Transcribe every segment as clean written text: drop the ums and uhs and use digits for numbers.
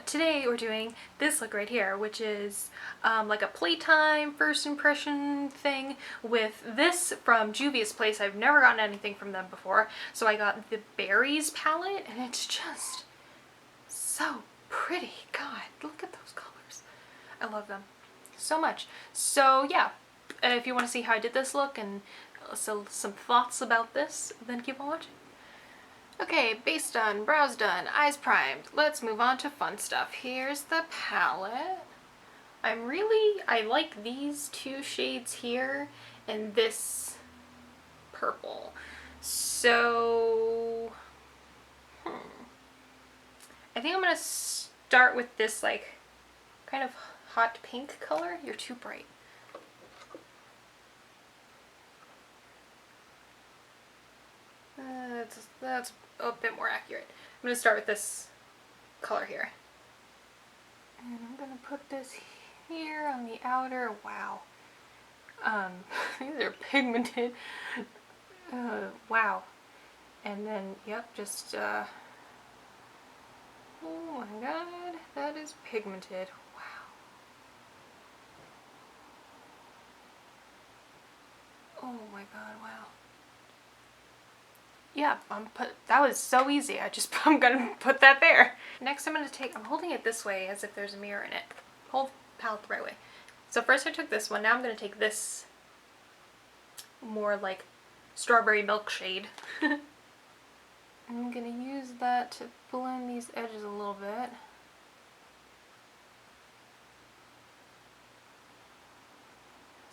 Today we're doing this look right here, which is like a Playtime first impression thing with this from Juvia's place. I've never gotten anything from them before, so I got the Berries palette, and it's just so pretty. God, look at those colors. I love them so much. So yeah, if you want to see how I did this look and some thoughts about this, then keep on watching. Okay, base done, brows done, eyes primed. Let's move on to fun stuff. Here's the palette. I like these two shades here and this purple. So, I think I'm gonna start with this like kind of hot pink color. You're too bright. That's a bit more accurate. I'm going to start with this color here. And I'm going to put this here on the outer. Wow. These are pigmented. Wow. And then, yep, just, oh my god, that is pigmented. Wow. Oh my god, wow. Yeah, that was so easy. I'm gonna put that there. Next I'm holding it this way as if there's a mirror in it. Hold the palette the right way. So first I took this one, now I'm gonna take this more like strawberry milk shade. I'm gonna use that to blend these edges a little bit.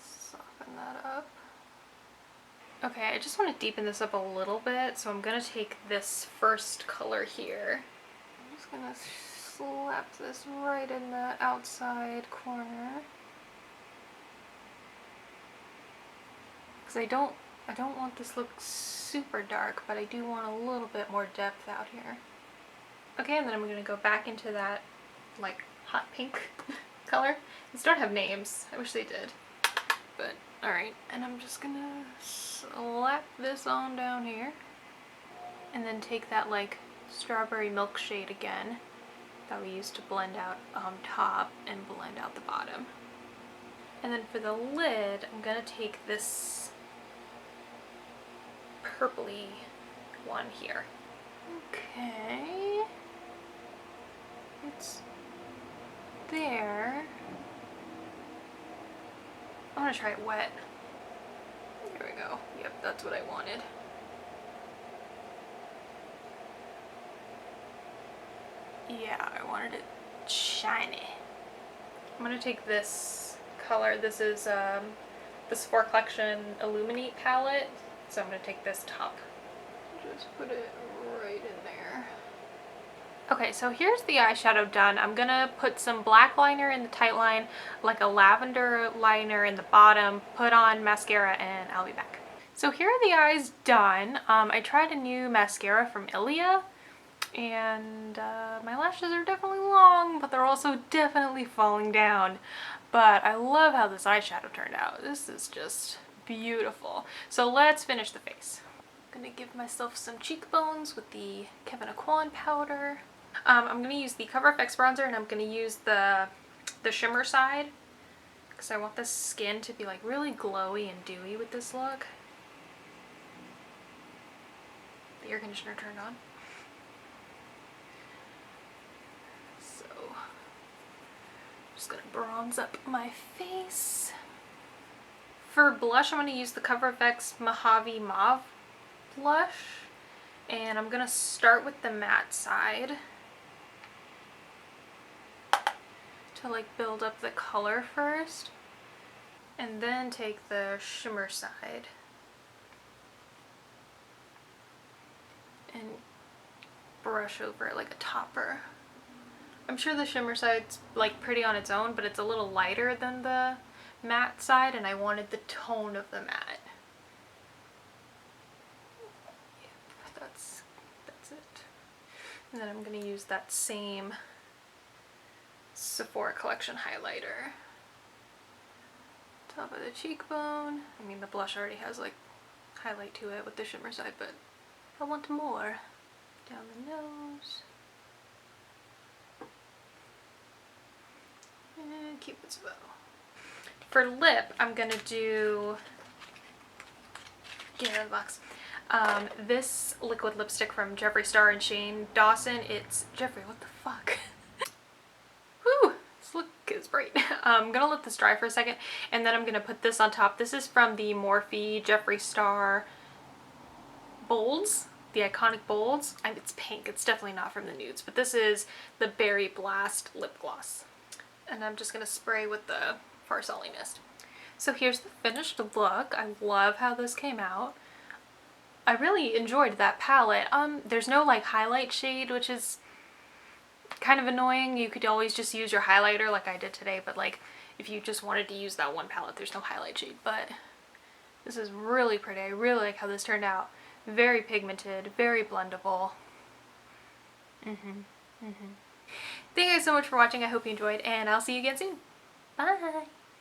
Soften that up. Okay, I just want to deepen this up a little bit, so I'm going to take this first color here. I'm just going to slap this right in the outside corner. Because I don't want this look super dark, but I do want a little bit more depth out here. Okay, and then I'm going to go back into that like hot pink color. These don't have names. I wish they did. But alright, and I'm just gonna slap this on down here and then take that like strawberry milk shade again that we used to blend out top and blend out the bottom. And then for the lid, I'm gonna take this purpley one here. Okay, it's there. I'm gonna try it wet. There we go. Yep, that's what I wanted. Yeah, I wanted it shiny. I'm gonna take this color. This is the Sephora Collection Illuminate palette. So I'm gonna take this top. Just put it right in there. Okay, so here's the eyeshadow done. I'm gonna put some black liner in the tight line, like a lavender liner in the bottom, put on mascara, and I'll be back. So here are the eyes done. I tried a new mascara from Ilia, and my lashes are definitely long, but they're also definitely falling down. But I love how this eyeshadow turned out. This is just beautiful. So let's finish the face. I'm gonna give myself some cheekbones with the Kevyn Aucoin powder. I'm going to use the Cover FX bronzer, and I'm going to use the shimmer side because I want the skin to be like really glowy and dewy with this look. The air conditioner turned on. So I'm just going to bronze up my face. For blush, I'm going to use the Cover FX Mojave Mauve blush, and I'm going to start with the matte side to like build up the color first, and then take the shimmer side and brush over it like a topper. I'm sure the shimmer side's like pretty on its own, but it's a little lighter than the matte side, and I wanted the tone of the matte. Yep, that's it. And then I'm gonna use that same Sephora Collection highlighter. Top of the cheekbone. I mean, the blush already has like highlight to it with the shimmer side, but I want more. Down the nose. Cupid's bow. For lip, I'm gonna do, get out of the box, this liquid lipstick from Jeffree Star and Shane Dawson. It's, Jeffree, what the fuck? Whew, this look is bright. I'm gonna let this dry for a second, and then I'm gonna put this on top. This is from the Morphe Jeffree Star Bolds, the iconic Bolds. It's pink, it's definitely not from the nudes, but this is the Berry Blast lip gloss. And I'm just gonna spray with the Farsali Mist. So here's the finished look. I love how this came out. I really enjoyed that palette. There's no like highlight shade, which is kind of annoying. You could always just use your highlighter like I did today, but like if you just wanted to use that one palette, there's no highlight shade. But this is really pretty. I really like how this turned out. Very pigmented, very blendable. Thank you guys so much for watching. I hope you enjoyed, and I'll see you again soon. Bye!